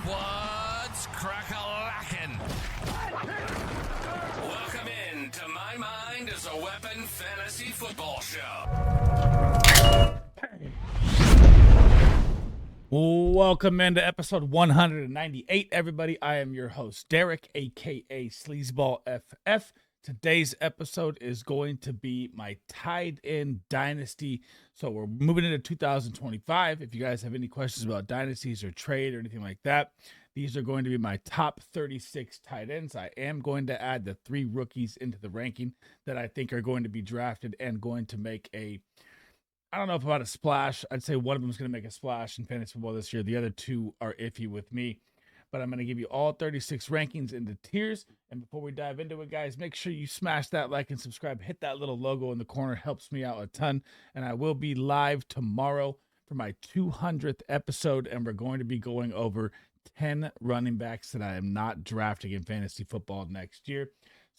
What's crack-a-lackin'? Welcome in to My Mind is a Weapon Fantasy Football Show. Welcome into episode 198, everybody. I am your host, Derek, a.k.a. Sleazeball FF. Today's episode is going to be my tied in Dynasty. So we're moving into 2025. If you guys have any questions about dynasties or trade or anything like that, these are going to be my top 36 tight ends. I am going to add the 3 rookies into the ranking that I think are going to be drafted and going to make I don't know if about a splash. I'd say one of them is going to make a splash in fantasy football this year. The other 2 are iffy with me. But I'm going to give you all 36 rankings into tiers. And before we dive into it, guys, make sure you smash that like and subscribe. Hit that little logo in the corner. Helps me out a ton. And I will be live tomorrow for my 200th episode. And we're going to be going over 10 running backs that I am not drafting in fantasy football next year.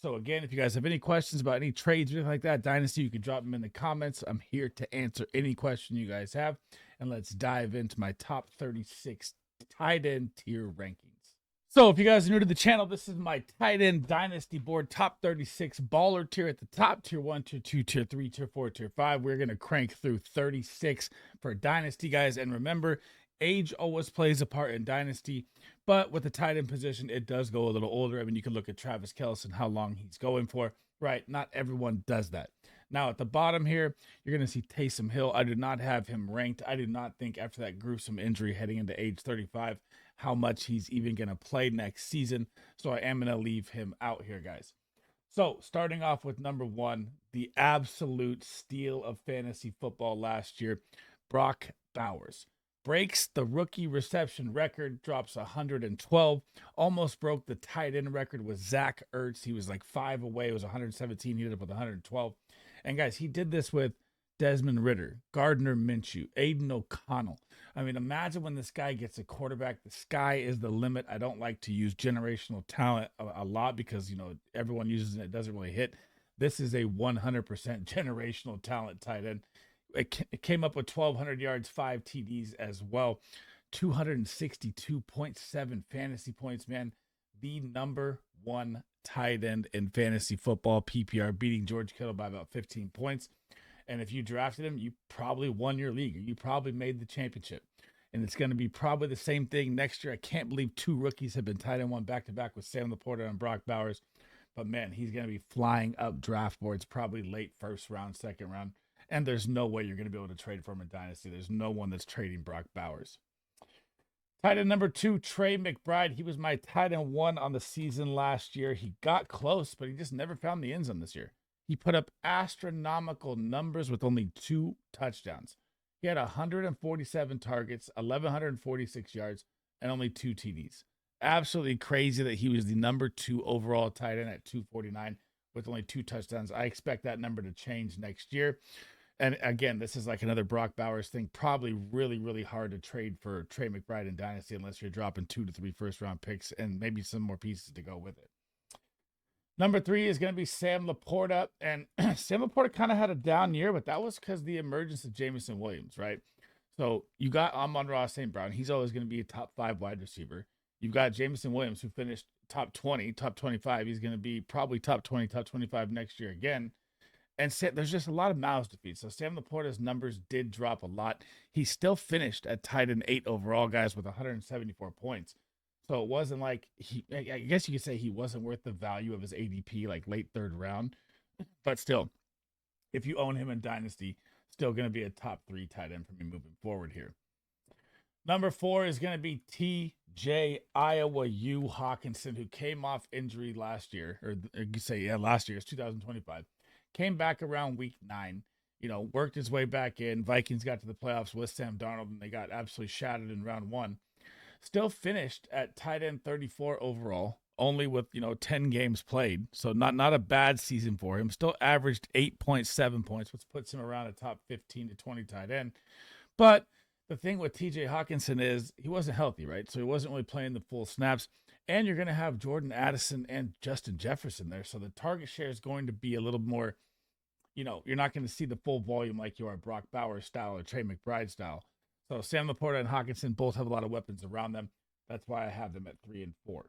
So again, if you guys have any questions about any trades or anything like that, Dynasty, you can drop them in the comments. I'm here to answer any question you guys have. And let's dive into my top 36 tight end tier rankings. So if you guys are new to the channel, this is my tight end Dynasty board, top 36 baller tier at the top, tier 1, tier 2, tier 3, tier 4, tier 5. We're going to crank through 36 for Dynasty, guys. And remember, age always plays a part in Dynasty, but with the tight end position, it does go a little older. I mean, you can look at Travis Kelce and how long he's going for, right? Not everyone does that. Now, at the bottom here, you're going to see Taysom Hill. I do not have him ranked. I do not think after that gruesome injury heading into age 35, how much he's even going to play next season. So I am going to leave him out here, guys. So starting off with number 1, the absolute steal of fantasy football last year, Brock Bowers. Breaks the rookie reception record, drops 112, almost broke the tight end record with Zach Ertz. He was like 5 away. It was 117. He ended up with 112. And guys, he did this with Desmond Ridder, Gardner Minshew, Aiden O'Connell. I mean, imagine when this guy gets a quarterback. The sky is the limit. I don't like to use generational talent a lot because, you know, everyone uses it. It doesn't really hit. This is a 100% generational talent tight end. It came up with 1,200 yards, 5 TDs as well, 262.7 fantasy points, man. The number 1 tight end in fantasy football, PPR, beating George Kittle by about 15 points. And if you drafted him, you probably won your league. You probably made the championship. And it's going to be probably the same thing next year. I can't believe 2 rookies have been tight end 1 back-to-back with Sam Laporta and Brock Bowers. But, man, he's going to be flying up draft boards, probably late first round, second round. And there's no way you're going to be able to trade for him in Dynasty. There's no one that's trading Brock Bowers. Tight end number 2, Trey McBride. He was my tight end 1 on the season last year. He got close, but he just never found the end zone this year. He put up astronomical numbers with only 2 touchdowns. He had 147 targets, 1,146 yards, and only 2 TDs. Absolutely crazy that he was the number 2 overall tight end at 249 with only 2 touchdowns. I expect that number to change next year. And again, this is like another Brock Bowers thing. Probably really, really hard to trade for Trey McBride in Dynasty unless you're dropping 2 to 3 first-round picks and maybe some more pieces to go with it. Number 3 is going to be Sam Laporta. And Sam Laporta kind of had a down year, but that was because of the emergence of Jameson Williams, right? So you got Amon-Ra St. Brown. He's always going to be a top 5 wide receiver. You've got Jameson Williams, who finished top 20, top 25. He's going to be probably top 20, top 25 next year again. And there's just a lot of mouths to feed. So Sam Laporta's numbers did drop a lot. He still finished at tight end 8 overall, guys, with 174 points. So it wasn't like I guess you could say he wasn't worth the value of his ADP, like late 3rd round. But still, if you own him in Dynasty, still going to be a top 3 tight end for me moving forward here. Number 4 is going to be TJ Iowa U Hockenson, who came off injury last year, or you say, yeah, last year, it's 2025. Came back around week 9, you know, worked his way back in. Vikings got to the playoffs with Sam Darnold, and they got absolutely shattered in round 1. Still finished at tight end 34 overall, only with, 10 games played. So not a bad season for him. Still averaged 8.7 points, which puts him around a top 15 to 20 tight end. But the thing with TJ Hockenson is he wasn't healthy, right? So he wasn't really playing the full snaps. And you're going to have Jordan Addison and Justin Jefferson there. So the target share is going to be a little more, you're not going to see the full volume like you are Brock Bowers style or Trey McBride style. So Sam Laporta and Hockenson both have a lot of weapons around them. That's why I have them at 3 and 4.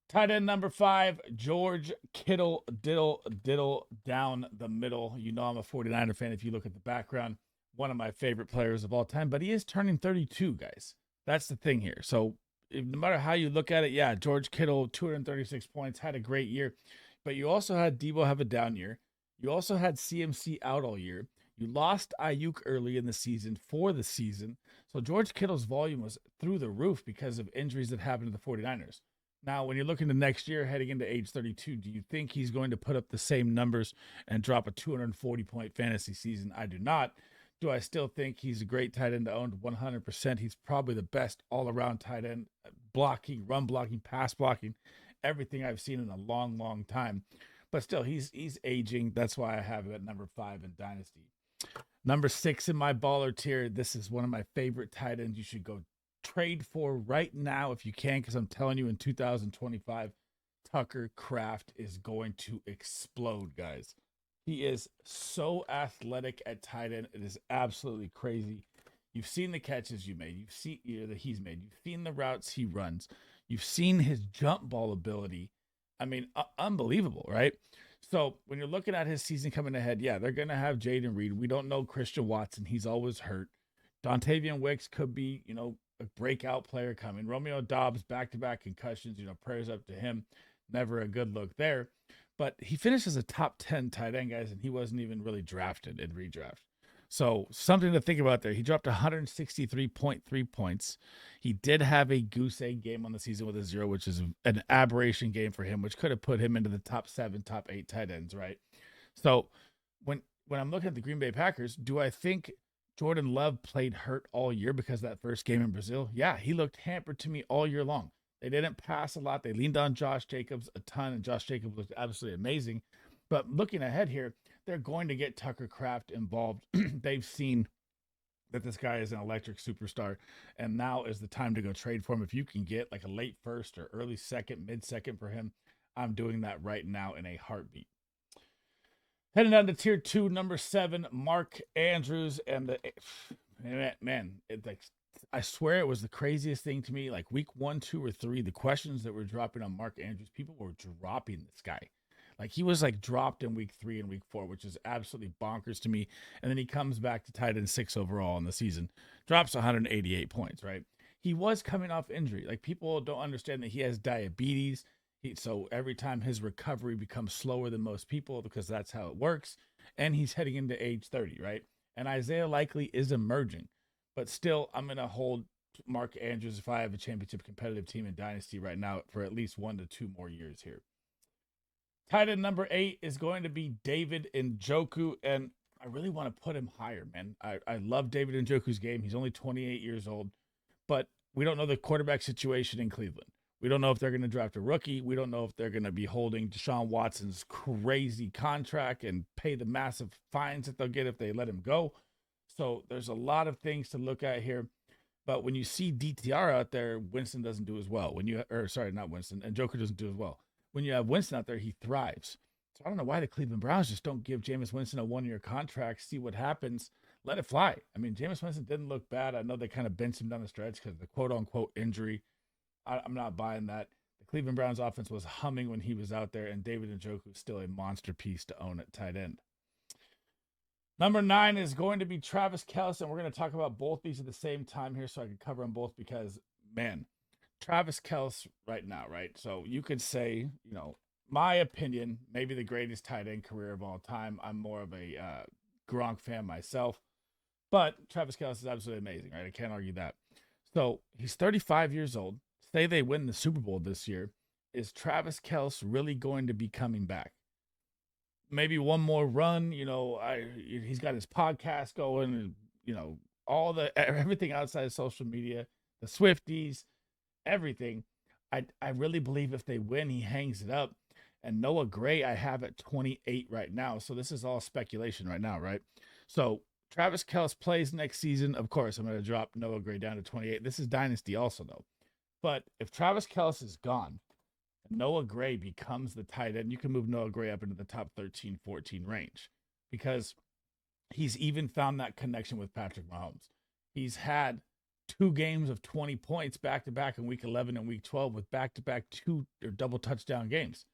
Tight end number 5, George Kittle, diddle down the middle. You know I'm a 49er fan if you look at the background. One of my favorite players of all time, but he is turning 32, guys. That's the thing here. So no matter how you look at it, yeah, George Kittle, 236 points, had a great year. But you also had Debo have a down year. You also had CMC out all year. You lost Ayuk early in the season for the season. So George Kittle's volume was through the roof because of injuries that happened to the 49ers. Now, when you're looking to next year, heading into age 32, do you think he's going to put up the same numbers and drop a 240-point fantasy season? I do not. Do I still think he's a great tight end to own? 100%. He's probably the best all-around tight end, blocking, run blocking, pass blocking, everything I've seen in a long, long time. But still, he's aging. That's why I have him at number 5 in Dynasty. Number 6 in my baller tier. This is one of my favorite tight ends you should go trade for right now if you can, because I'm telling you in 2025, Tucker Kraft is going to explode, guys. He is so athletic at tight end. It is absolutely crazy. You've seen the catches you made. You've seen that he's made. You've seen the routes he runs. You've seen his jump ball ability. I mean, unbelievable, right? So when you're looking at his season coming ahead, yeah, they're going to have Jaden Reed. We don't know Christian Watson. He's always hurt. Dontavian Wicks could be, a breakout player coming. Romeo Doubs, back-to-back concussions, prayers up to him. Never a good look there. But he finished as a top 10 tight end, guys, and he wasn't even really drafted in redraft. So something to think about there. He dropped 163.3 points. He did have a goose egg game on the season with a 0, which is an aberration game for him, which could have put him into the top 7, top 8 tight ends, right? So when I'm looking at the Green Bay Packers, do I think Jordan Love played hurt all year because of that first game in Brazil? Yeah, he looked hampered to me all year long. They didn't pass a lot. They leaned on Josh Jacobs a ton, and Josh Jacobs looked absolutely amazing. But looking ahead here, they're going to get Tucker Kraft involved. They've seen that this guy is an electric superstar, and now is the time to go trade for him. If you can get like a late first or early second, mid-second for him, I'm doing that right now in a heartbeat. Heading down to tier 2, number 7, Mark Andrews. And I swear it was the craziest thing to me. Like week 1, 2, or 3, the questions that were dropping on Mark Andrews, people were dropping this guy. Like he was like dropped in week 3 and week 4, which is absolutely bonkers to me. And then he comes back to tight end 6 overall in the season, drops 188 points, right? He was coming off injury. Like people don't understand that he has diabetes. So every time his recovery becomes slower than most people because that's how it works. And he's heading into age 30, right? And Isaiah Likely is emerging. But still, I'm going to hold Mark Andrews if I have a championship competitive team in Dynasty right now for at least 1 to 2 more years here. Tight end number 8 is going to be David Njoku. And I really want to put him higher, man. I love David Njoku's game. He's only 28 years old. But we don't know the quarterback situation in Cleveland. We don't know if they're going to draft a rookie. We don't know if they're going to be holding Deshaun Watson's crazy contract and pay the massive fines that they'll get if they let him go. So there's a lot of things to look at here. But when you see DTR out there, Winston doesn't do as well. Njoku doesn't do as well. When you have Winston out there, he thrives. So I don't know why the Cleveland Browns just don't give Jameis Winston a 1-year contract, see what happens, let it fly. I mean, Jameis Winston didn't look bad. I know they kind of benched him down the stretch because of the quote-unquote injury. I'm not buying that. The Cleveland Browns offense was humming when he was out there, and David Njoku is still a monster piece to own at tight end. Number 9 is going to be Travis Kelce, and we're going to talk about both these at the same time here so I can cover them both because, man, Travis Kelce right now, right? So you could say, my opinion, maybe the greatest tight end career of all time. I'm more of a Gronk fan myself, but Travis Kelce is absolutely amazing, right? I can't argue that. So he's 35 years old. Say they win the Super Bowl this year. Is Travis Kelce really going to be coming back? Maybe one more run. He's got his podcast going, and everything outside of social media, the Swifties, everything. I really believe if they win, he hangs it up. And Noah Gray, I have at 28 right now. So this is all speculation right now, right? So Travis Kelce plays next season. Of course, I'm going to drop Noah Gray down to 28. This is Dynasty also, though. But if Travis Kelce is gone, Noah Gray becomes the tight end, you can move Noah Gray up into the top 13, 14 range because he's even found that connection with Patrick Mahomes. He's had 2 games of 20 points back to back in week 11 and week 12 with back to back 2 or double touchdown games.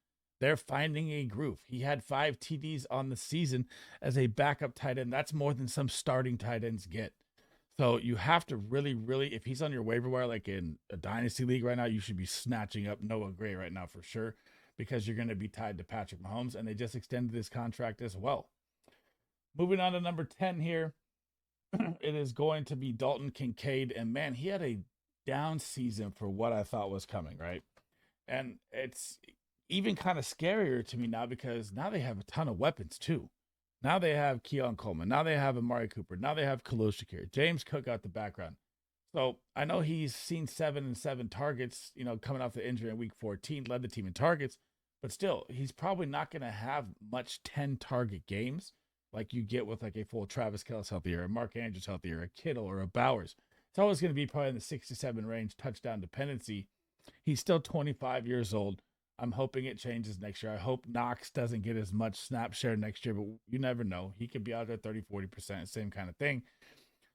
They're finding a groove. He had 5 TDs on the season as a backup tight end. That's more than some starting tight ends get. So you have to really, really, if he's on your waiver wire, like in a dynasty league right now, you should be snatching up Noah Gray right now for sure, because you're going to be tied to Patrick Mahomes, and they just extended his contract as well. Moving on to number 10 here, it is going to be Dalton Kade, and man, he had a down season for what I thought was coming, right? And it's even kind of scarier to me now because now they have a ton of weapons too. Now they have Keon Coleman. Now they have Amari Cooper. Now they have Khalil Shakir. James Cook out the background. So I know he's seen 7 and 7 targets, coming off the injury in week 14, led the team in targets, but still, he's probably not going to have much 10 target games like you get with like a full Travis Kelce healthy or a Mark Andrews healthy or a Kittle or a Bowers. It's always going to be probably in the 6 to 7 range touchdown dependency. He's still 25 years old. I'm hoping it changes next year. I hope Knox doesn't get as much snap share next year, but you never know. He could be out there 30, 40%, same kind of thing.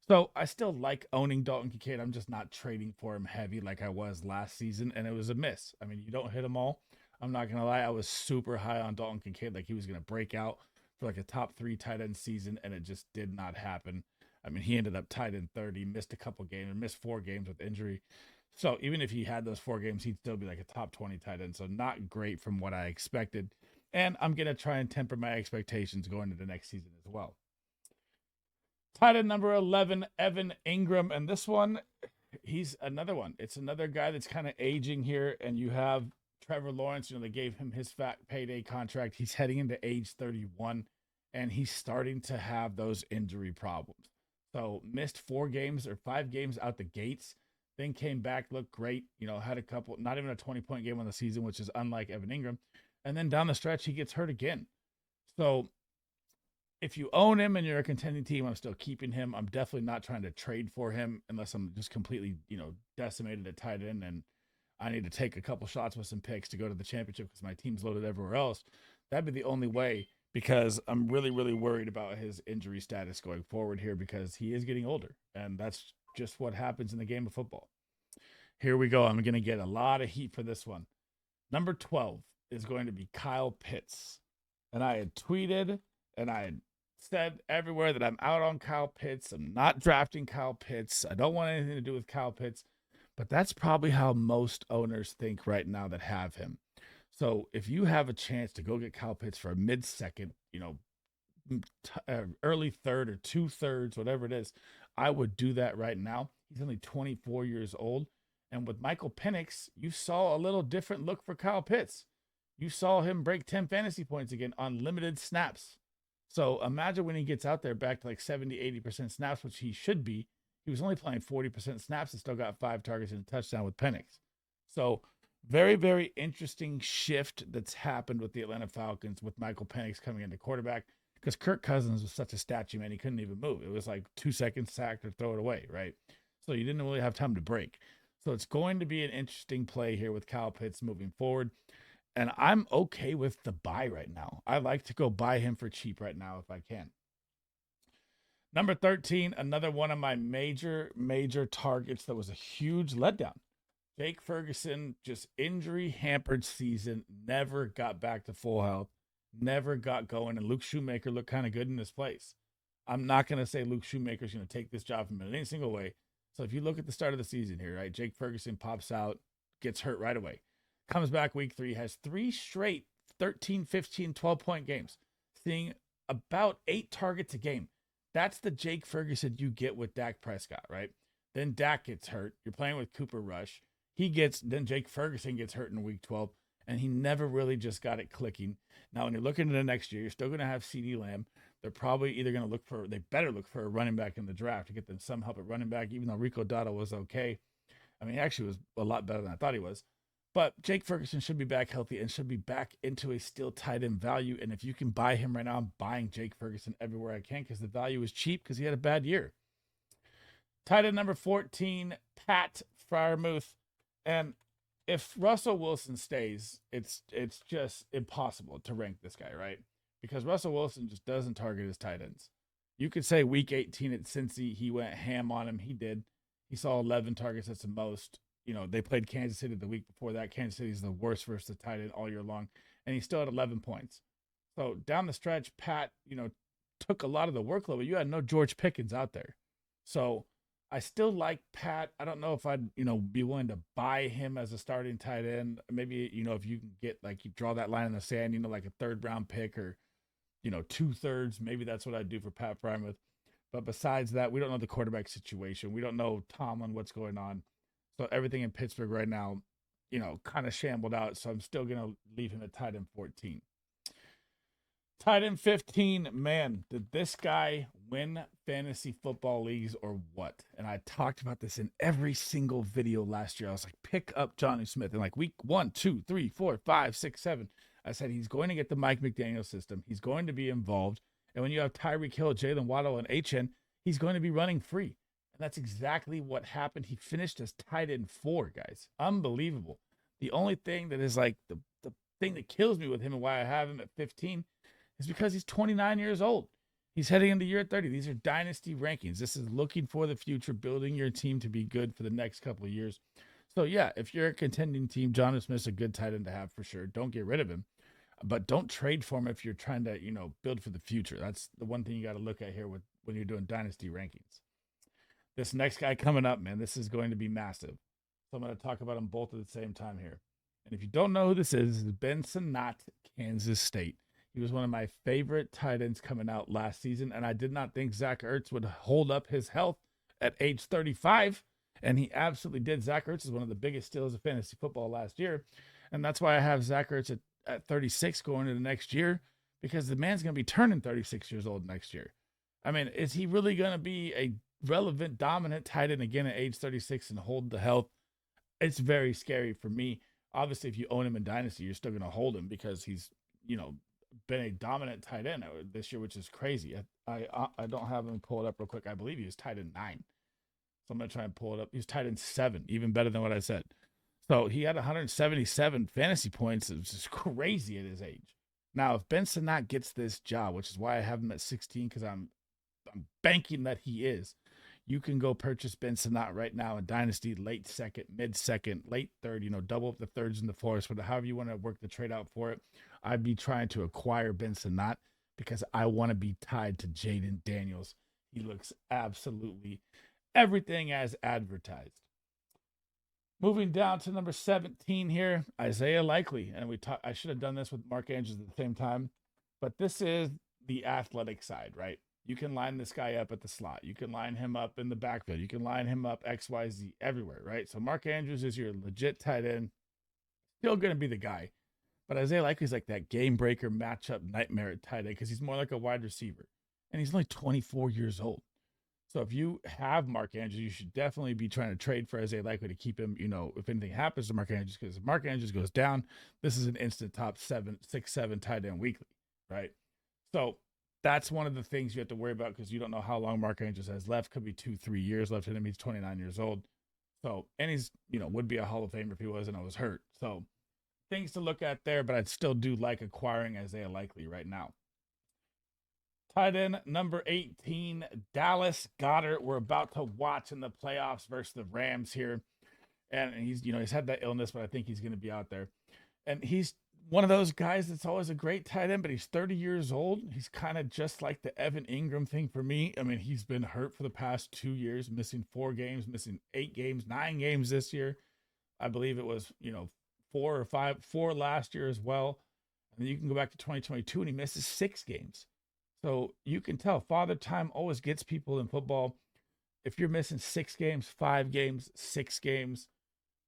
So I still like owning Dalton Kade. I'm just not trading for him heavy like I was last season, and it was a miss. I mean, you don't hit them all. I'm not going to lie. I was super high on Dalton Kade, like he was going to break out for like a top 3 tight end season, and it just did not happen. I mean, he ended up tied in 30, missed a couple games, missed 4 games with injury. So even if he had those 4 games, he'd still be like a top 20 tight end. So not great from what I expected. And I'm going to try and temper my expectations going into the next season as well. Tight end number 11, Evan Ingram. And this one, he's another one. It's another guy that's kind of aging here. And you have Trevor Lawrence, they gave him his fat payday contract. He's heading into age 31, and he's starting to have those injury problems. So missed 4 games or 5 games out the gates. Then came back, looked great, had a couple, not even a 20-point game on the season, which is unlike Evan Ingram. And then down the stretch, he gets hurt again. So if you own him and you're a contending team, I'm still keeping him. I'm definitely not trying to trade for him unless I'm just completely, decimated at tight end and I need to take a couple shots with some picks to go to the championship because my team's loaded everywhere else. That'd be the only way, because I'm really, really worried about his injury status going forward here because he is getting older. And that's just what happens in the game of football. Here we go. I'm going to get a lot of heat for this one. Number 12 is going to be Kyle Pitts. And I had tweeted and I had said everywhere that I'm out on Kyle Pitts. I'm not drafting Kyle Pitts. I don't want anything to do with Kyle Pitts. But that's probably how most owners think right now that have him. So if you have a chance to go get Kyle Pitts for a mid-second, early third or 2/3, whatever it is, I would do that right now. He's only 24 years old. And with Michael Penix, you saw a little different look for Kyle Pitts. You saw him break 10 fantasy points again on limited snaps. So imagine when he gets out there back to like 70, 80% snaps, which he should be. He was only playing 40% snaps and still got 5 targets and a touchdown with Penix. So very, very interesting shift that's happened with the Atlanta Falcons with Michael Penix coming into quarterback, because Kirk Cousins was such a statue, man. He couldn't even move. It was like 2 seconds sacked or throw it away, right? So you didn't really have time to break. So it's going to be an interesting play here with Kyle Pitts moving forward. And I'm okay with the buy right now. I like to go buy him for cheap right now if I can. Number 13, another one of my major targets that was a huge letdown. Jake Ferguson, just injury-hampered season, never got back to full health, never got going, and Luke Shoemaker looked kind of good in his place. I'm not going to say Luke Shoemaker's going to take this job from him in any single way. So if you look at the start of the season here, right, Jake Ferguson pops out, gets hurt right away, comes back week 3, has 3 straight 13, 15, 12-point games, seeing about 8 targets a game. That's the Jake Ferguson you get with Dak Prescott, right? Then Dak gets hurt. You're playing with Cooper Rush. Then Jake Ferguson gets hurt in week 12, and he never really just got it clicking. Now, when you're looking into the next year, you're still going to have CeeDee Lamb. They're probably either going to they better look for a running back in the draft to get them some help at running back, even though Rico Dotto was okay. I mean, he actually was a lot better than I thought he was. But Jake Ferguson should be back healthy and should be back into a still tight end value. And if you can buy him right now, I'm buying Jake Ferguson everywhere I can because the value is cheap because he had a bad year. Tight end number 14, Pat Freiermuth. And if Russell Wilson stays, it's just impossible to rank this guy, right? Because Russell Wilson just doesn't target his tight ends. You could say week 18 at Cincy, he went ham on him. He did. He saw 11 targets. That's the most. They played Kansas City the week before that. Kansas City is the worst versus the tight end all year long, and he still had 11 points. So down the stretch, Pat, took a lot of the workload, but you had no George Pickens out there. So I still like Pat. I don't know if I'd, be willing to buy him as a starting tight end. Maybe, if you can get, like, you draw that line in the sand, like a 3rd round pick or, 2/3, maybe that's what I'd do for Pat Frymouth. But besides that, we don't know the quarterback situation. We don't know Tomlin, what's going on. So everything in Pittsburgh right now, kind of shambled out. So I'm still going to leave him at tight end 14. Tight end 15, man, did this guy win fantasy football leagues or what? And I talked about this in every single video last year. I was like, pick up Johnny Smith. And like week 1, 2, 3, 4, 5, 6, 7, I said he's going to get the Mike McDaniel system. He's going to be involved. And when you have Tyreek Hill, Jalen Waddle, and HN, he's going to be running free. And that's exactly what happened. He finished as tight end 4, guys. Unbelievable. The only thing that is like the thing that kills me with him and why I have him at 15 is because he's 29 years old. He's heading into year 30. These are Dynasty rankings. This is looking for the future, building your team to be good for the next couple of years. So, yeah, if you're a contending team, John Smith's a good tight end to have for sure. Don't get rid of him. But don't trade for him if you're trying to, build for the future. That's the one thing you got to look at here when you're doing Dynasty rankings. This next guy coming up, man, this is going to be massive. So I'm going to talk about them both at the same time here. And if you don't know who this is Ben Sinnott, Kansas State. He was one of my favorite tight ends coming out last season, and I did not think Zach Ertz would hold up his health at age 35, and he absolutely did. Zach Ertz is one of the biggest steals of fantasy football last year, and that's why I have Zach Ertz at 36 going into the next year, because the man's going to be turning 36 years old next year. I mean, is he really going to be a relevant, dominant tight end again at age 36 and hold the health? It's very scary for me. Obviously, if you own him in Dynasty, you're still going to hold him because he's, been a dominant tight end this year, which is crazy. I don't have him pull it up real quick. I believe he was tight end 9. So I'm going to try and pull it up. He was tight end 7, even better than what I said. So he had 177 fantasy points. It was just crazy at his age. Now, if Ben Sinnott gets this job, which is why I have him at 16, because I'm banking that he is, you can go purchase Ben Sinnott right now in Dynasty, late second, mid second, late third, double up the thirds and the fourths, but however you want to work the trade out for it. I'd be trying to acquire Ben Sinnott because I want to be tied to Jaden Daniels. He looks absolutely everything as advertised. Moving down to number 17 here, Isaiah Likely. And I should have done this with Mark Andrews at the same time, but this is the athletic side, right? You can line this guy up at the slot. You can line him up in the backfield. You can line him up XYZ everywhere, right? So Mark Andrews is your legit tight end. Still going to be the guy. But Isaiah Likely's like that game breaker matchup nightmare at tight end because he's more like a wide receiver. And he's only 24 years old. So if you have Mark Andrews, you should definitely be trying to trade for Isaiah Likely to keep him, if anything happens to Mark Andrews. Because if Mark Andrews goes down, this is an instant top 6, 7 tight end weekly, right? So that's one of the things you have to worry about because you don't know how long Mark Andrews has left. Could be 2-3 years left in him. He's 29 years old. So, and he's, would be a Hall of Famer if he wasn't always hurt. So things to look at there, but I'd still do like acquiring Isaiah Likely right now. Tight end number 18, Dallas Goedert. We're about to watch in the playoffs versus the Rams here. And he's, he's had that illness, but I think he's going to be out there. And he's one of those guys that's always a great tight end, but he's 30 years old. He's kind of just like the Evan Ingram thing for me. I mean, he's been hurt for the past 2 years, missing 4 games, missing 8 games, 9 games this year. I believe it was, 4 last year as well. And then you can go back to 2022 and he misses 6 games. So you can tell Father Time always gets people in football. If you're missing 6 games, 5 games, 6 games,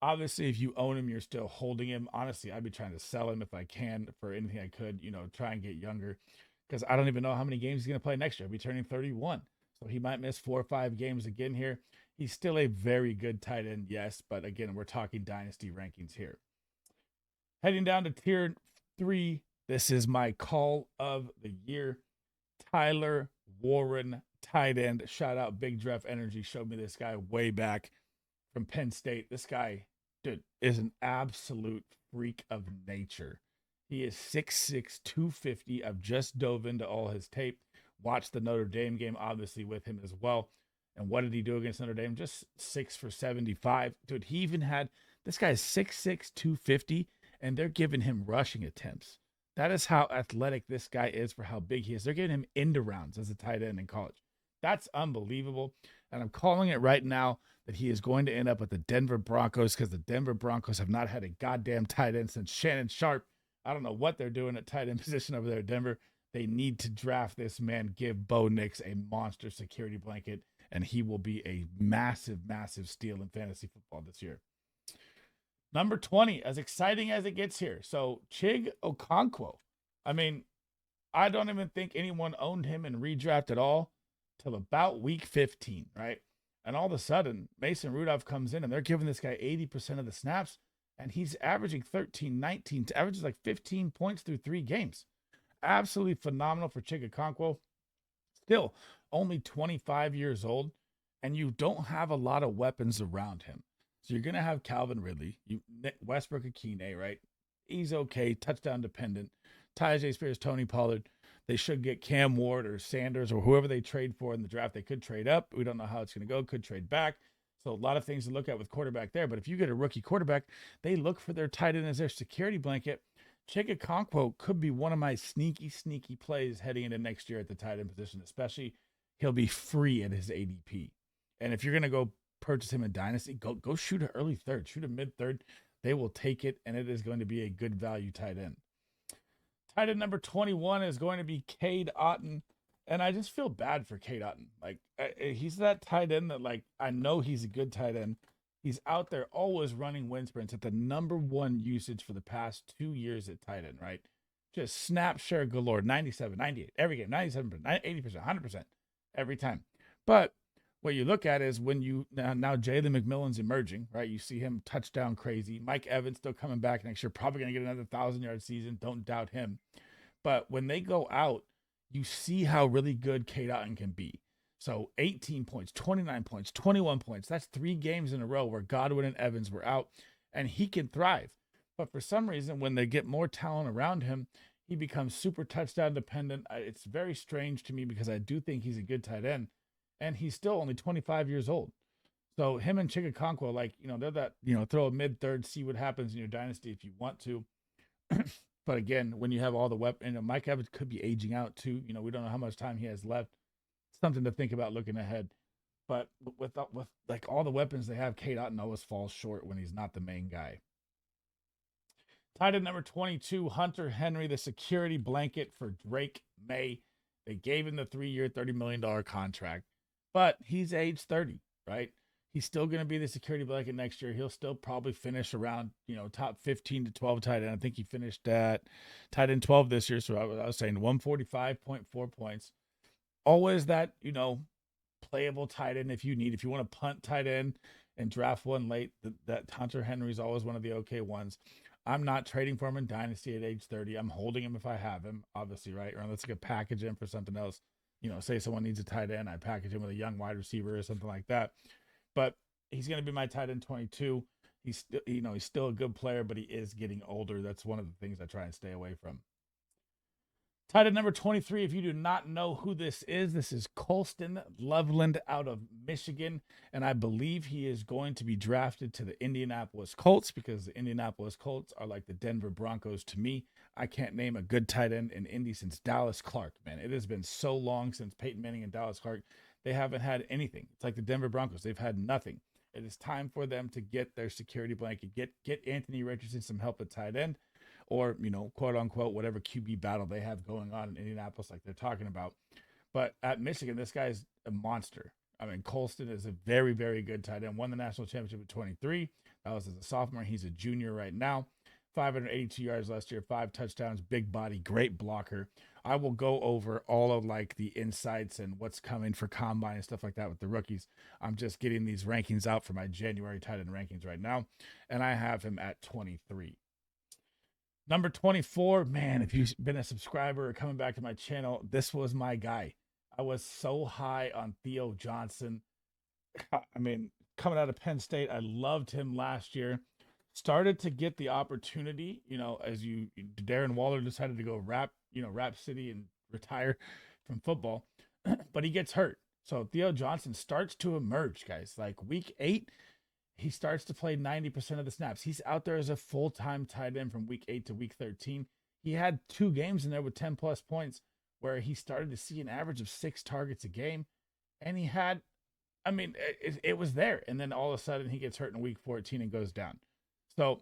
obviously, if you own him, you're still holding him. Honestly, I'd be trying to sell him if I can for anything I could, try and get younger. Because I don't even know how many games he's going to play next year. He'll be turning 31. So he might miss 4 or 5 games again here. He's still a very good tight end, yes. But again, we're talking Dynasty rankings here. Heading down to tier 3, this is my call of the year. Tyler Warren, tight end. Shout out Big Dref Energy. Showed me this guy way back from Penn State. This guy, dude, is an absolute freak of nature. He is 6'6", 250. I've just dove into all his tape. Watched the Notre Dame game, obviously, with him as well. And what did he do against Notre Dame? Just 6 for 75. Dude, he even had, this guy is 6'6", 250, and they're giving him rushing attempts. That is how athletic this guy is for how big he is. They're giving him end rounds as a tight end in college. That's unbelievable. And I'm calling it right now that he is going to end up with the Denver Broncos because the Denver Broncos have not had a goddamn tight end since Shannon Sharp. I don't know what they're doing at tight end position over there at Denver. They need to draft this man, give Bo Nix a monster security blanket, and he will be a massive, massive steal in fantasy football this year. Number 20, as exciting as it gets here. So Chig Okano. I mean, I don't even think anyone owned him in redraft at all till about week 15, right? And all of a sudden, Mason Rudolph comes in and they're giving this guy 80% of the snaps, and he's averaging 13, 19, averages like 15 points through 3 games. Absolutely phenomenal for Chig Okano. Still only 25 years old, and you don't have a lot of weapons around him. So you're going to have Calvin Ridley, Westbrook-Ikhine, right? He's okay, touchdown dependent. Tyjae Spears, Tony Pollard. They should get Cam Ward or Sanders or whoever they trade for in the draft. They could trade up. We don't know how it's going to go. Could trade back. So a lot of things to look at with quarterback there. But if you get a rookie quarterback, they look for their tight end as their security blanket. Chig Okano could be one of my sneaky plays heading into next year at the tight end position, especially he'll be free at his ADP. And if you're going to go purchase him in Dynasty, go shoot an early third, shoot a mid third. They will take it, and it is going to be a good value tight end. Tight end number 21 is going to be Cade Otton. And I just feel bad for Cade Otton. Like, he's that tight end that, like, I know he's a good tight end. He's out there always running wind sprints at the number 1 usage for the past 2 years at tight end, right? Just snap share galore, 97, 98, every game, 97%, 80%, 100% every time. But what you look at is when you, now Jalen McMillan's emerging, right? You see him touchdown crazy. Mike Evans still coming back next year, probably going to get another 1,000-yard season. Don't doubt him. But when they go out, you see how really good Cade Otton can be. So 18 points, 29 points, 21 points. That's 3 games in a row where Godwin and Evans were out, and he can thrive. But for some reason, when they get more talent around him, he becomes super touchdown dependent. It's very strange to me because I do think he's a good tight end, and he's still only 25 years old. So him and Chig Okano, like, they're that, throw a mid-third, see what happens in your dynasty if you want to. But again, when you have all the weapons, Mike Evans could be aging out too. We don't know how much time he has left. Something to think about looking ahead. But with like all the weapons they have, Cade Otton always falls short when he's not the main guy. Tight end number 22, Hunter Henry, the security blanket for Drake May. They gave him the 3-year, $30 million contract, but he's age 30, right? He's still going to be the security blanket next year. He'll still probably finish around, top 15 to 12 tight end. I think he finished at tight end 12 this year. So I was saying 145.4 points. Always that, playable tight end if you need. If you want to punt tight end and draft one late, that Hunter Henry is always one of the okay ones. I'm not trading for him in Dynasty at age 30. I'm holding him if I have him, obviously, right? Or unless I could package him for something else. Say someone needs a tight end, I package him with a young wide receiver or something like that. But he's going to be my tight end 22. He's still, he's still a good player, but he is getting older. That's one of the things I try and stay away from. Tight end number 23, if you do not know who this is Colton Loveland out of Michigan. And I believe he is going to be drafted to the Indianapolis Colts because the Indianapolis Colts are like the Denver Broncos to me. I can't name a good tight end in Indy since Dallas Clark, man. It has been so long since Peyton Manning and Dallas Clark. They haven't had anything. It's like the Denver Broncos. They've had nothing. It is time for them to get their security blanket, get Anthony Richardson some help at tight end, or, quote unquote, whatever QB battle they have going on in Indianapolis like they're talking about. But at Michigan, this guy's a monster. I mean, Colston is a very, very good tight end. Won the national championship at 23. That was as a sophomore. He's a junior right now. 582 yards last year, 5 touchdowns, big body, great blocker. I will go over all of like the insights and what's coming for combine and stuff like that with the rookies. I'm just getting these rankings out for my January tight end rankings right now, and I have him at 23. Number 24, man, if you've been a subscriber or coming back to my channel, this was my guy. I was so high on Theo Johnson. I mean, coming out of Penn State, I loved him last year. Started to get the opportunity, as Darren Waller decided to go Rap City and retire from football, but he gets hurt. So Theo Johnson starts to emerge, guys. Like week 8, he starts to play 90% of the snaps. He's out there as a full-time tight end from week 8 to week 13. He had 2 games in there with 10 plus points where he started to see an average of 6 targets a game. And he had, I mean, it was there. And then all of a sudden he gets hurt in week 14 and goes down. So,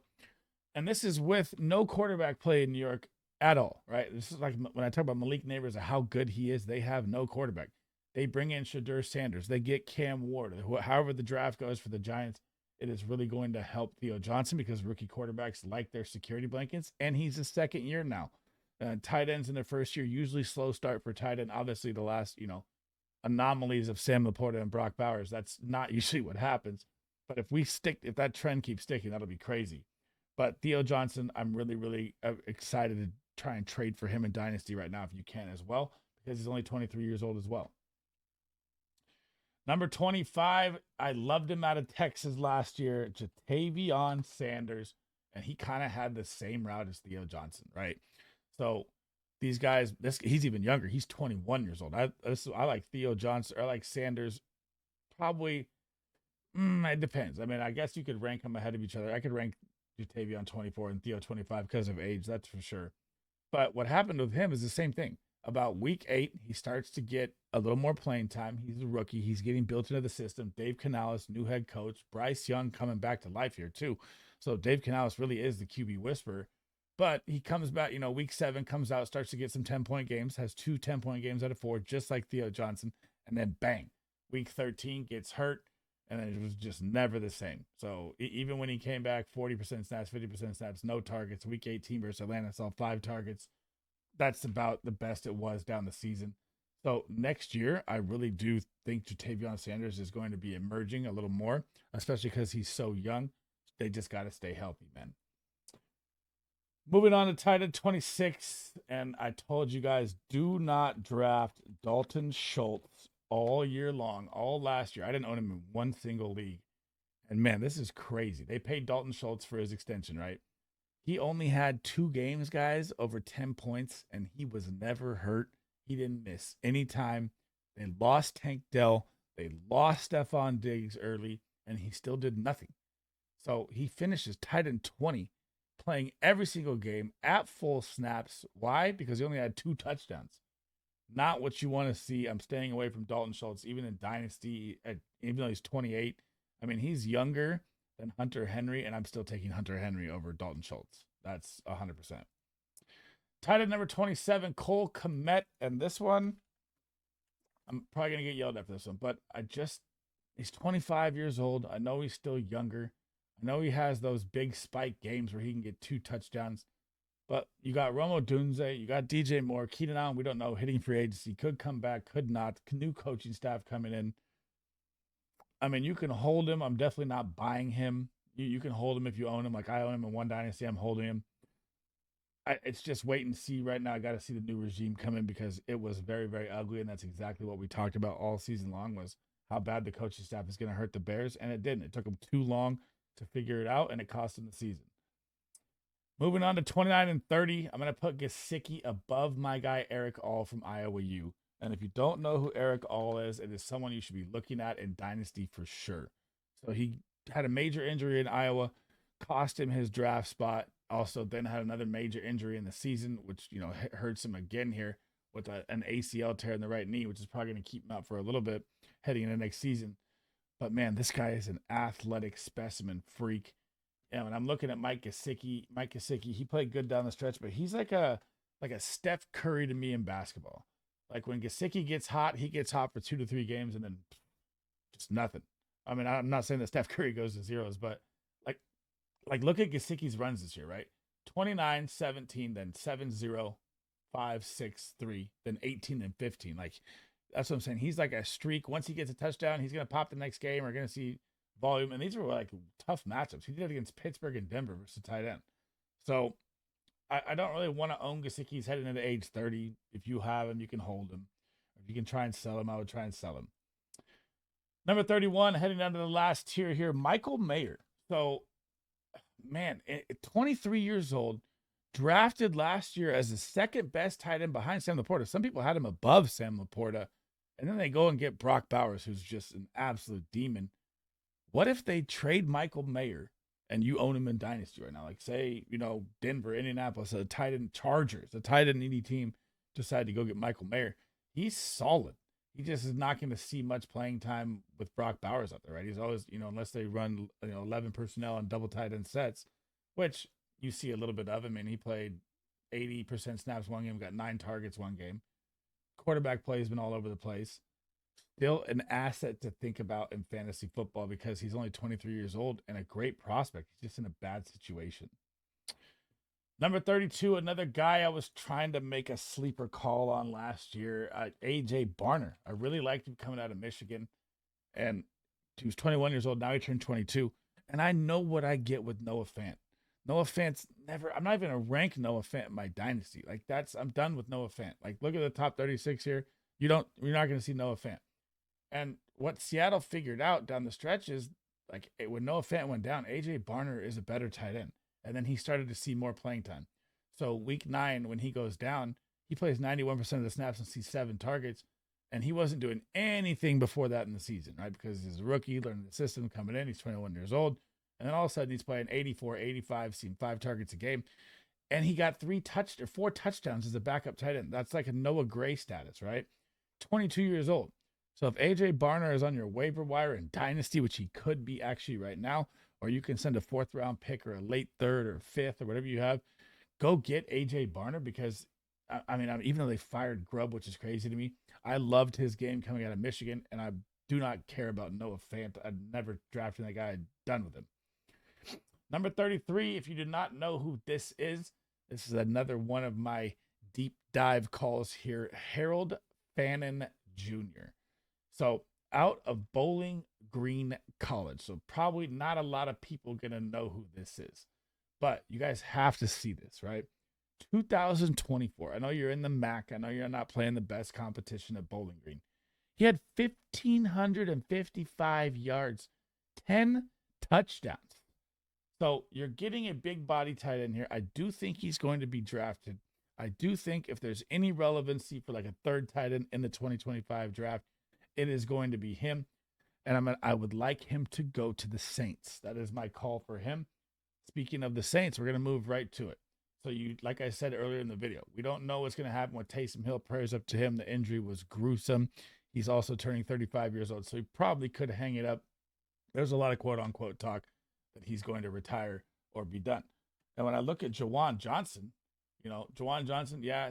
and this is with no quarterback play in New York at all, right? This is like when I talk about Malik Neighbors and how good he is, they have no quarterback. They bring in Shedeur Sanders. They get Cam Ward. However the draft goes for the Giants, it is really going to help Theo Johnson because rookie quarterbacks like their security blankets, and he's a second year now. Tight ends in their first year, usually slow start for tight end. Obviously, the last, anomalies of Sam Laporta and Brock Bowers, that's not usually what happens. But if that trend keeps sticking, that'll be crazy. But Theo Johnson, I'm really, really excited to try and trade for him in Dynasty right now if you can as well, because he's only 23 years old as well. Number 25, I loved him out of Texas last year, Tavon Sanders, and he kind of had the same route as Theo Johnson, right? So these guys, he's even younger. He's 21 years old. I like Theo Johnson, or I like Sanders, probably, it depends. I mean, I guess you could rank them ahead of each other. I could rank Jatavion 24 and Theo 25 because of age, that's for sure. But what happened with him is the same thing. About week 8, he starts to get a little more playing time. He's a rookie. He's getting built into the system. Dave Canales, new head coach. Bryce Young coming back to life here too. So Dave Canales really is the QB whisperer. But he comes back, week 7 comes out, starts to get some 10-point games, has 2 10-point games out of 4, just like Theo Johnson. And then bang, week 13 gets hurt. And then it was just never the same. So even when he came back, 40% snaps, 50% snaps, no targets. Week 18 versus Atlanta, saw 5 targets. That's about the best it was down the season. So next year, I really do think Jatavion Sanders is going to be emerging a little more, especially because he's so young. They just got to stay healthy, man. Moving on to tight end 26, and I told you guys, do not draft Dalton Schultz all year long, all last year. I didn't own him in one single league. And man, this is crazy. They paid Dalton Schultz for his extension, right? He only had 2 games, guys, over 10 points, and he was never hurt. He didn't miss any time. They lost Tank Dell. They lost Stephon Diggs early, and he still did nothing. So he finishes tight end 20, playing every single game at full snaps. Why? Because he only had 2 touchdowns. Not what you want to see. I'm staying away from Dalton Schultz, even in Dynasty, even though he's 28. I mean, he's younger than Hunter Henry, and I'm still taking Hunter Henry over Dalton Schultz. That's 100%. Tight end number 27, Cole Kmet. And this one, I'm probably going to get yelled at for this one, but he's 25 years old. I know he's still younger. I know he has those big spike games where he can get 2 touchdowns. But you got Rome Odunze, you got DJ Moore, Keenan Allen, we don't know, hitting free agency, could come back, could not. New coaching staff coming in. I mean, you can hold him. I'm definitely not buying him. You can hold him if you own him. Like I own him in one dynasty, I'm holding him. It's just wait and see right now. I got to see the new regime come in because it was very, very ugly. And that's exactly what we talked about all season long, was how bad the coaching staff is going to hurt the Bears. And it didn't. It took them too long to figure it out, and it cost them the season. Moving on to 29 and 30, I'm going to put Gesicki above my guy Eric All from Iowa U. And if you don't know who Eric All is, it is someone you should be looking at in Dynasty for sure. So he had a major injury in Iowa, cost him his draft spot. Also then had another major injury in the season, which, hurts him again here with an ACL tear in the right knee, which is probably going to keep him out for a little bit heading into next season. But man, this guy is an athletic specimen freak. And when I'm looking at Mike Gesicki, he played good down the stretch, but he's like a Steph Curry to me in basketball. Like when Gesicki gets hot, he gets hot for 2 to 3 games and then just nothing. I mean, I'm not saying that Steph Curry goes to zeros, but like look at Gesicki's runs this year, right? 29, 17, then 7-0, 5, 6, 3, then 18 and 15. Like that's what I'm saying. He's like a streak. Once he gets a touchdown, he's gonna pop the next game. We're gonna see volume, and these were like tough matchups. He did it against Pittsburgh and Denver versus tight end. So I don't really want to own Gesicki. He's heading into age 30. If you have him, you can hold him. If you can try and sell him, I would try and sell him. Number 31, heading down to the last tier here, Michael Mayer. So, man, 23 years old, drafted last year as the second best tight end behind Sam Laporta. Some people had him above Sam Laporta. And then they go and get Brock Bowers, who's just an absolute demon. What if they trade Michael Mayer and you own him in Dynasty right now? Like, say, Denver, Indianapolis, a tight end Chargers, a tight end needy team decide to go get Michael Mayer. He's solid. He just is not going to see much playing time with Brock Bowers out there, right? He's always, unless they run 11 personnel and double tight end sets, which you see a little bit of him. And he played 80% snaps one game, got 9 targets one game. Quarterback play has been all over the place. Still an asset to think about in fantasy football because he's only 23 years old and a great prospect. He's just in a bad situation. Number 32, another guy I was trying to make a sleeper call on last year, A.J. Barner. I really liked him coming out of Michigan, and he was 21 years old. Now he turned 22, and I know what I get with Noah Fant. Noah Fant's never. I'm not even gonna rank Noah Fant in my dynasty. Like I'm done with Noah Fant. Like look at the top 36 here. You're not gonna see Noah Fant. And what Seattle figured out down the stretch is when Noah Fant went down, A.J. Barner is a better tight end. And then he started to see more playing time. So week 9, when he goes down, he plays 91% of the snaps and sees 7 targets. And he wasn't doing anything before that in the season, right? Because he's a rookie, learning the system, coming in. He's 21 years old. And then all of a sudden he's playing 84, 85, seeing 5 targets a game. And he got 4 touchdowns as a backup tight end. That's like a Noah Gray status, right? 22 years old. So if A.J. Barner is on your waiver wire in Dynasty, which he could be actually right now, or you can send a 4th round pick or a late 3rd or 5th or whatever you have, go get A.J. Barner because, even though they fired Grubb, which is crazy to me, I loved his game coming out of Michigan, and I do not care about Noah Fant. I'd never drafted that guy. I'm done with him. Number 33, if you do not know who this is another one of my deep dive calls here, Harold Fannon Jr. So out of Bowling Green College. So probably not a lot of people going to know who this is. But you guys have to see this, right? 2024. I know you're in the MAC. I know you're not playing the best competition at Bowling Green. He had 1,555 yards, 10 touchdowns. So you're getting a big body tight end here. I do think he's going to be drafted. I do think if there's any relevancy for like a 3rd tight end in the 2025 draft, it is going to be him. And I would like him to go to the Saints. That is my call for him. Speaking of the Saints, we're going to move right to it. So like I said earlier in the video, we don't know what's going to happen with Taysom Hill. Prayers up to him. The injury was gruesome. He's also turning 35 years old, so he probably could hang it up. There's a lot of quote unquote talk that he's going to retire or be done. And when I look at Juwan Johnson,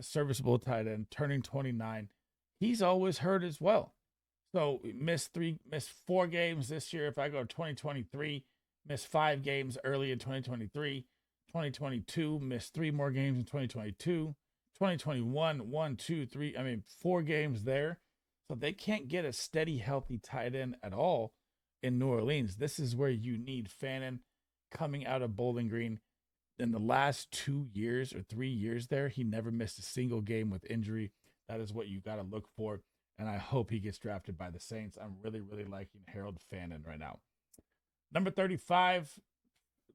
serviceable tight end, turning 29. He's always hurt as well. So missed 4 games this year. If I go to 2023, missed 5 games early in 2023. 2022, missed 3 more games in 2022. 2021, 4 games there. So they can't get a steady, healthy tight end at all in New Orleans. This is where you need Fannon coming out of Bowling Green. In the last 2 years or 3 years there, he never missed a single game with injury. That is what you got to look for. And I hope he gets drafted by the Saints. I'm really, really liking Harold Fannon right now. Number 35,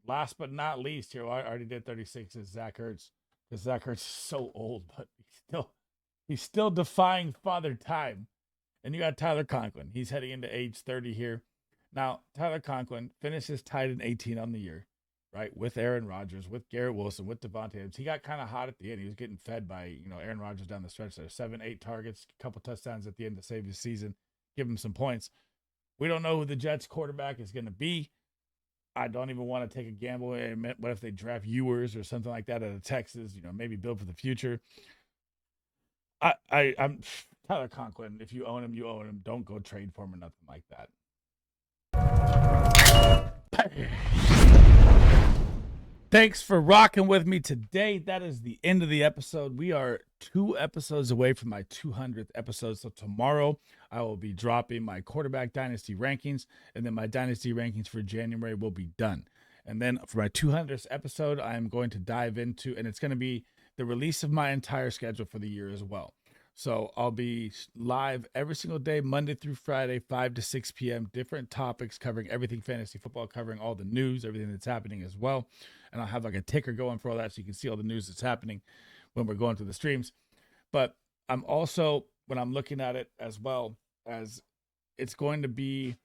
last but not least here, I already did 36, is Zach Ertz. Because Zach Ertz is so old, but he's still defying father time. And you got Tyler Conklin. He's heading into age 30 here. Now, Tyler Conklin finishes tied in 18 on the year, right? With Aaron Rodgers, with Garrett Wilson, with Devontae Adams. He got kind of hot at the end. He was getting fed by, Aaron Rodgers down the stretch there. 7-8 targets, a couple touchdowns at the end to save his season, give him some points. We don't know who the Jets quarterback is going to be. I don't even want to take a gamble. What if they draft Ewers or something like that out of Texas? Maybe build for the future. I'm Tyler Conklin. If you own him, you own him. Don't go trade for him or nothing like that. Thanks for rocking with me today. That is the end of the episode. We are 2 episodes away from my 200th episode. So tomorrow I will be dropping my quarterback dynasty rankings, and then my dynasty rankings for January will be done. And then for my 200th episode, I'm going to dive into, and it's going to be the release of my entire schedule for the year as well. So I'll be live every single day, Monday through Friday, 5 to 6 p.m., different topics covering everything fantasy football, covering all the news, everything that's happening as well. And I'll have like a ticker going for all that so you can see all the news that's happening when we're going through the streams. But I'm also when I'm looking at it as well as it's going to be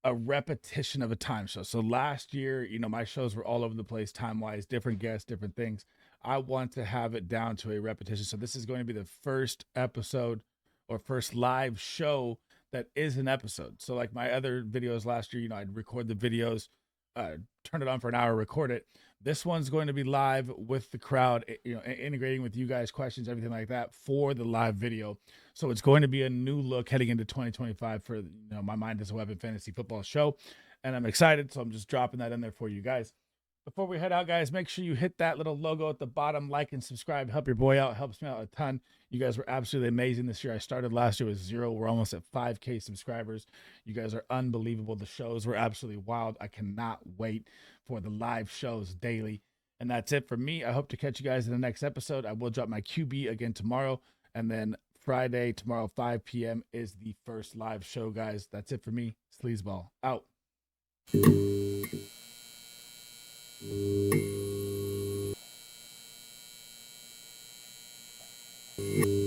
a repetition of a time show. So last year, my shows were all over the place time-wise, different guests, different things. I want to have it down to a repetition. So this is going to be the first episode or first live show that is an episode. So like my other videos last year, I'd record the videos, turn it on for an hour, record it. This one's going to be live with the crowd, integrating with you guys, questions, everything like that for the live video. So it's going to be a new look heading into 2025 for, My Mind is a Weapon fantasy football show. And I'm excited. So I'm just dropping that in there for you guys. Before we head out, guys, make sure you hit that little logo at the bottom, like and subscribe. Help your boy out. Helps me out a ton. You guys were absolutely amazing this year. I started last year with 0. We're almost at 5K subscribers. You guys are unbelievable. The shows were absolutely wild. I cannot wait for the live shows daily. And that's it for me. I hope to catch you guys in the next episode. I will drop my QB again tomorrow. And then Friday, tomorrow, 5 p.m. is the first live show, guys. That's it for me. Sleazeball out. Thank you.